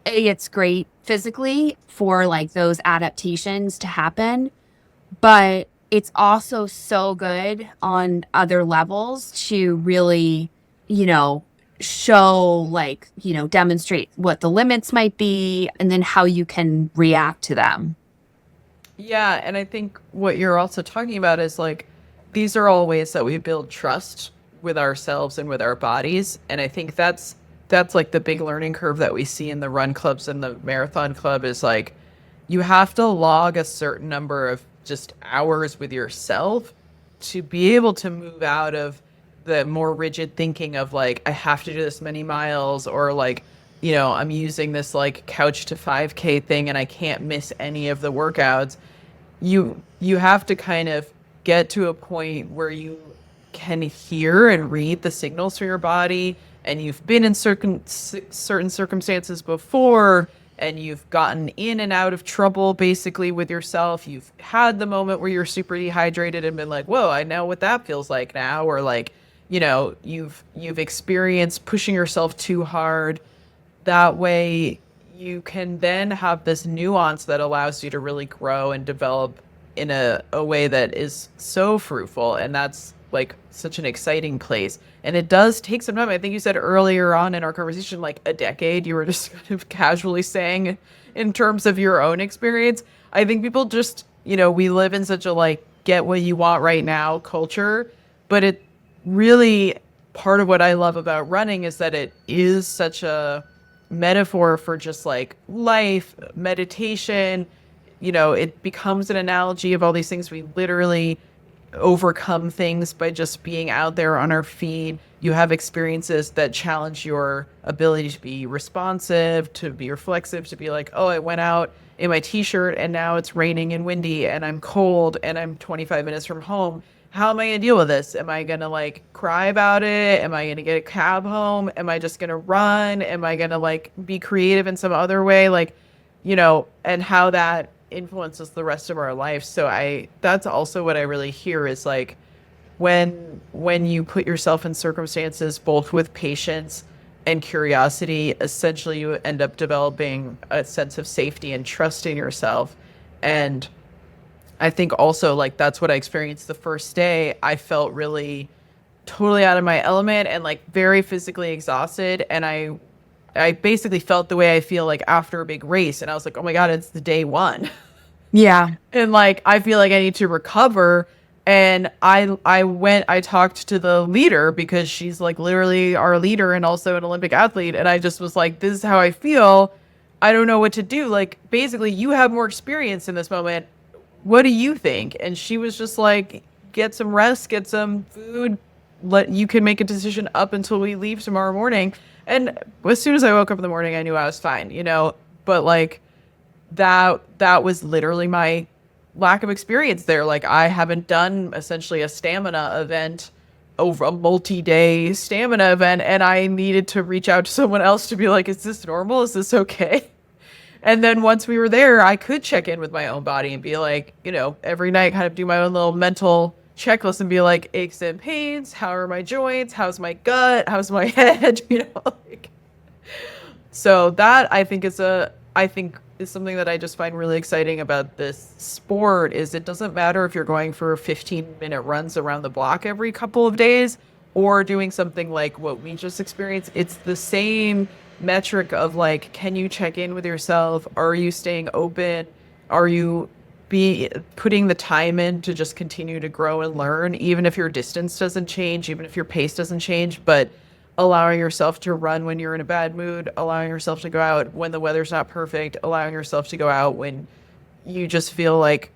it's great physically for like those adaptations to happen, but it's also so good on other levels to really, show like, demonstrate what the limits might be and then how you can react to them. Yeah, and I think what you're also talking about is like these are all ways that we build trust with ourselves and with our bodies, and I think that's like the big learning curve that we see in the run clubs and the marathon club is like you have to log a certain number of just hours with yourself to be able to move out of the more rigid thinking of like I have to do this many miles or like I'm using this like couch to 5K thing and I can't miss any of the workouts. You have to kind of get to a point where you can hear and read the signals from your body and you've been in certain circumstances before and you've gotten in and out of trouble basically with yourself. You've had the moment where you're super dehydrated and been like, whoa, I know what that feels like now. Or like, you've experienced pushing yourself too hard. That way you can then have this nuance that allows you to really grow and develop in a way that is so fruitful. And that's like such an exciting place. And it does take some time. I think you said earlier on in our conversation, like a decade, you were just kind of casually saying in terms of your own experience. I think people just, we live in such a like get what you want right now culture, but it really part of what I love about running is that it is such a metaphor for just like life, meditation. It becomes an analogy of all these things. We literally overcome things by just being out there on our feet. You have experiences that challenge your ability to be responsive, to be reflexive, to be like, oh, I went out in my t-shirt and now it's raining and windy and I'm cold and I'm 25 minutes from home. How am I going to deal with this? Am I going to like cry about it? Am I going to get a cab home? Am I just going to run? Am I going to like be creative in some other way? Like, and how that influences the rest of our life. So that's also what I really hear is like when you put yourself in circumstances both with patience and curiosity, essentially you end up developing a sense of safety and trust in yourself. And I think also like that's what I experienced the first day. I felt really totally out of my element and like very physically exhausted. And I basically felt the way I feel like after a big race. And I was like, oh my God, it's the day one. Yeah. And like, I feel like I need to recover. And I talked to the leader because she's like literally our leader and also an Olympic athlete. And I just was like, this is how I feel. I don't know what to do. Like, basically, you have more experience in this moment. What do you think? And she was just like, get some rest, get some food. You can make a decision up until we leave tomorrow morning. And as soon as I woke up in the morning, I knew I was fine, but like that was literally my lack of experience there. Like I haven't done essentially a stamina event over a multi-day stamina event. And I needed to reach out to someone else to be like, is this normal? Is this okay? And then once we were there, I could check in with my own body and be like, every night kind of do my own little mental checklist and be like, aches and pains, how are my joints? How's my gut? How's my head? Like, so that I think is something that I just find really exciting about this sport is it doesn't matter if you're going for 15-minute runs around the block every couple of days or doing something like what we just experienced. It's the same metric of like, can you check in with yourself? Are you staying open? Are you be putting the time in to just continue to grow and learn, even if your distance doesn't change, even if your pace doesn't change, but allowing yourself to run when you're in a bad mood, allowing yourself to go out when the weather's not perfect, allowing yourself to go out when you just feel like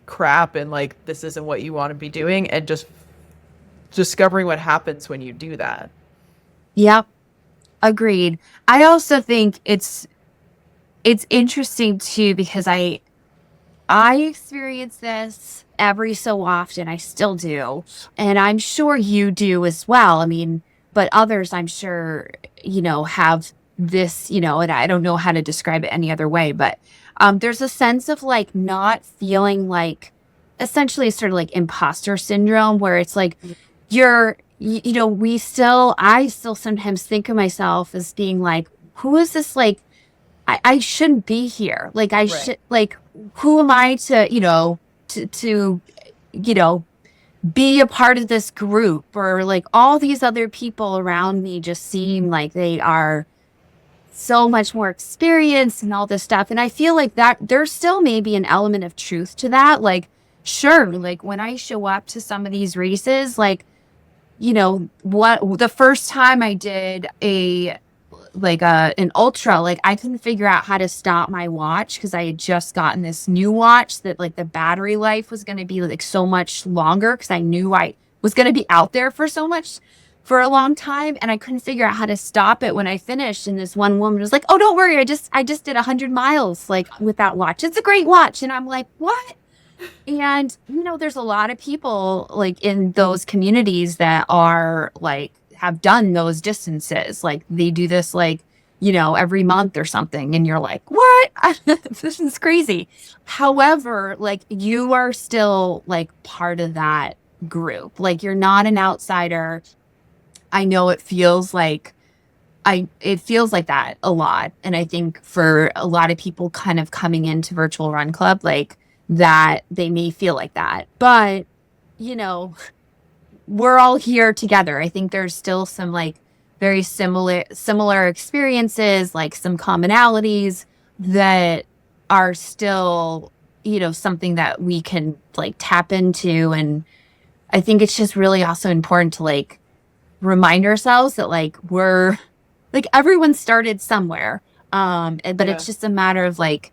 crap and like this isn't what you want to be doing, and just discovering what happens when you do that. Yep. Agreed. I also think it's interesting too because I experience this every so often. I still do. And I'm sure you do as well. I mean, but others I'm sure, have this, and I don't know how to describe it any other way, but there's a sense of like not feeling like essentially sort of like imposter syndrome where it's like I still sometimes think of myself as being like, who is this like I shouldn't be here. Like I Right. should like who am I to be a part of this group or like all these other people around me just seem like they are so much more experienced and all this stuff. And I feel like that there's still maybe an element of truth to that. Like, sure, like when I show up to some of these races, like, what the first time I did an ultra, like I couldn't figure out how to stop my watch because I had just gotten this new watch that like the battery life was going to be like so much longer because I knew I was going to be out there for a long time, and I couldn't figure out how to stop it when I finished. And this one woman was like, "Oh, don't worry, I just did 100 miles like with that watch. It's a great watch." And I'm like, "What?" And there's a lot of people like in those communities that are like have done those distances. Like they do this like, every month or something. And you're like, what? This is crazy. However, like you are still like part of that group. Like you're not an outsider. I know it feels like that a lot. And I think for a lot of people kind of coming into Virtual Run Club, like that they may feel like that. But, you know, we're all here together. I think there's still some like very similar experiences, like some commonalities that are still, something that we can like tap into. And I think it's just really also important to like remind ourselves that like we're like everyone started somewhere. But Yeah. it's just a matter of like,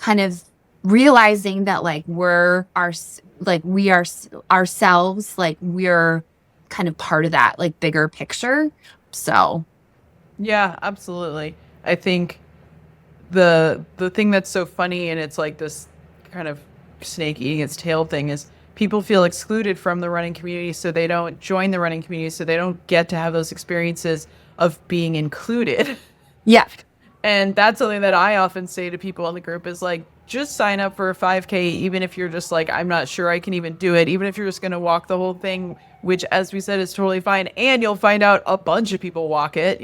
kind of realizing that like we are ourselves, like we're kind of part of that like bigger picture. So Yeah, absolutely. I think the thing that's so funny, and it's like this kind of snake eating its tail thing, is people feel excluded from the running community, so they don't join the running community, so they don't get to have those experiences of being included. yeah, And that's something that I often say to people in the group is like, just sign up for a 5K, even if you're just like, I'm not sure I can even do it, even if you're just going to walk the whole thing, which, as we said, is totally fine. And you'll find out a bunch of people walk it,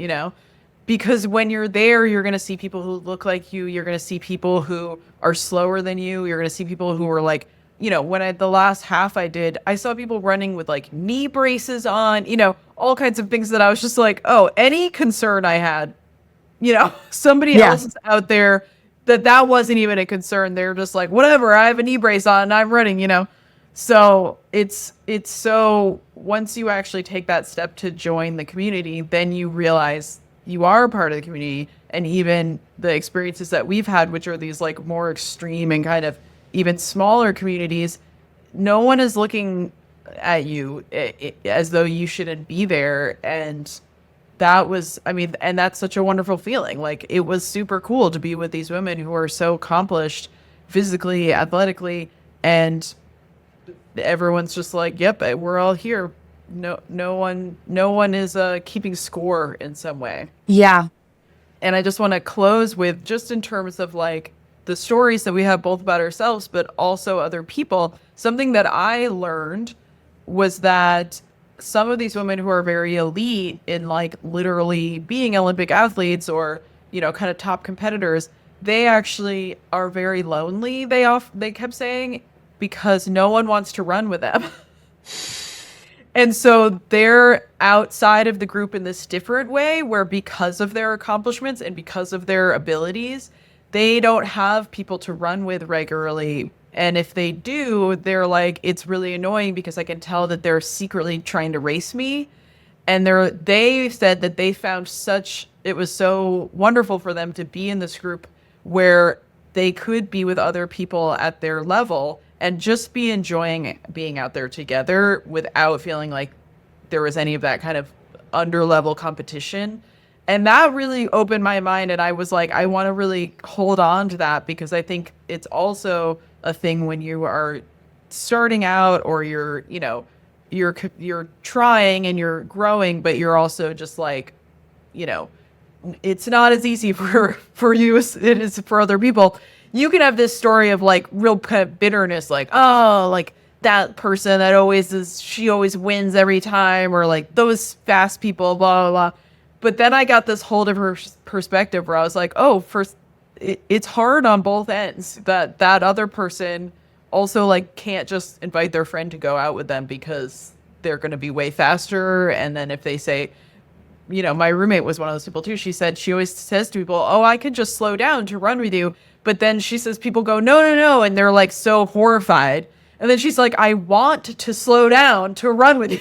because when you're there, you're going to see people who look like you. You're going to see people who are slower than you. You're going to see people who are like, the last half I did, I saw people running with like knee braces on, all kinds of things that I was just like, oh, any concern I had, somebody yeah, else is out there that wasn't even a concern. They're just like, whatever, I have a knee brace on and I'm running. So it's so once you actually take that step to join the community, then you realize you are a part of the community. And even the experiences that we've had, which are these like more extreme and kind of even smaller communities, no one is looking at you as though you shouldn't be there. And that was, I mean, and that's such a wonderful feeling. Like it was super cool to be with these women who are so accomplished physically, athletically, and everyone's just like, yep, we're all here. No one is keeping score in some way. yeah, And I just want to close with, just in terms of like the stories that we have both about ourselves, but also other people, something that I learned was that some of these women who are very elite in like literally being Olympic athletes or, kind of top competitors, they actually are very lonely. They kept saying, because no one wants to run with them. And so they're outside of the group in this different way, where because of their accomplishments and because of their abilities, they don't have people to run with regularly. And if they do, they're like, it's really annoying because I can tell that they're secretly trying to race me. And they said that they found it was so wonderful for them to be in this group where they could be with other people at their level and just be enjoying being out there together without feeling like there was any of that kind of under-level competition. And that really opened my mind. And I was like, I want to really hold on to that, because I think it's also a thing when you are starting out, or you're trying and you're growing, but you're also just like, it's not as easy for you as it is for other people. You can have this story of like real kind of bitterness, like, oh, like that person she always wins every time, or like those fast people, blah, blah, blah. But then I got this whole different perspective where I was like, oh, first, it's hard on both ends. That other person also like can't just invite their friend to go out with them because they're going to be way faster. And then if they say, my roommate was one of those people too. She said she always says to people, oh, I could just slow down to run with you. But then she says people go, no, no, no. And they're like so horrified. And then she's like, I want to slow down to run with you.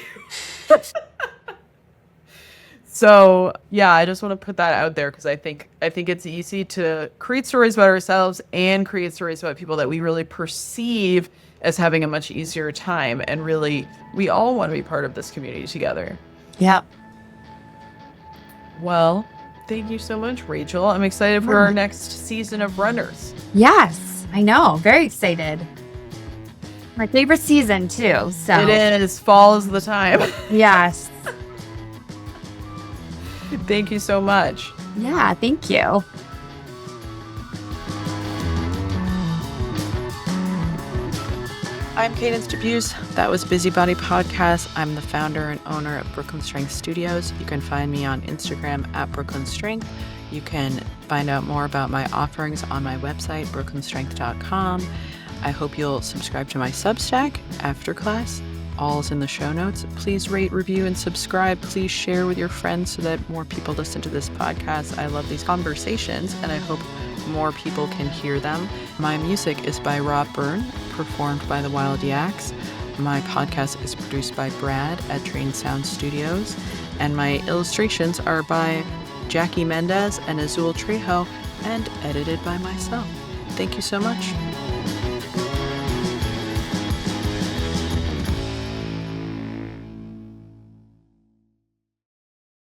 So yeah, I just want to put that out there, because I think it's easy to create stories about ourselves and create stories about people that we really perceive as having a much easier time. And really, we all want to be part of this community together. Yeah. Well, thank you so much, Rachel. I'm excited for our next season of Runners. Yes, I know. Very excited. My favorite season too. So it is. Fall is the time. Yes. Thank you so much. Yeah, thank you. I'm Cadence Debuse. That was Busybody Podcast. I'm the founder and owner of Brooklyn Strength Studios. You can find me on Instagram at Brooklyn Strength. You can find out more about my offerings on my website, brooklynstrength.com. I hope you'll subscribe to my Substack, After Class. All is in the show notes. Please rate, review, and subscribe. Please share with your friends so that more people listen to this podcast. I love these conversations, and I hope more people can hear them. My music is by Rob Byrne, performed by the Wild Yaks. My podcast is produced by Brad at Train Sound Studios, and my illustrations are by Jackie Mendez and Azul Trejo, and edited by myself. Thank you so much.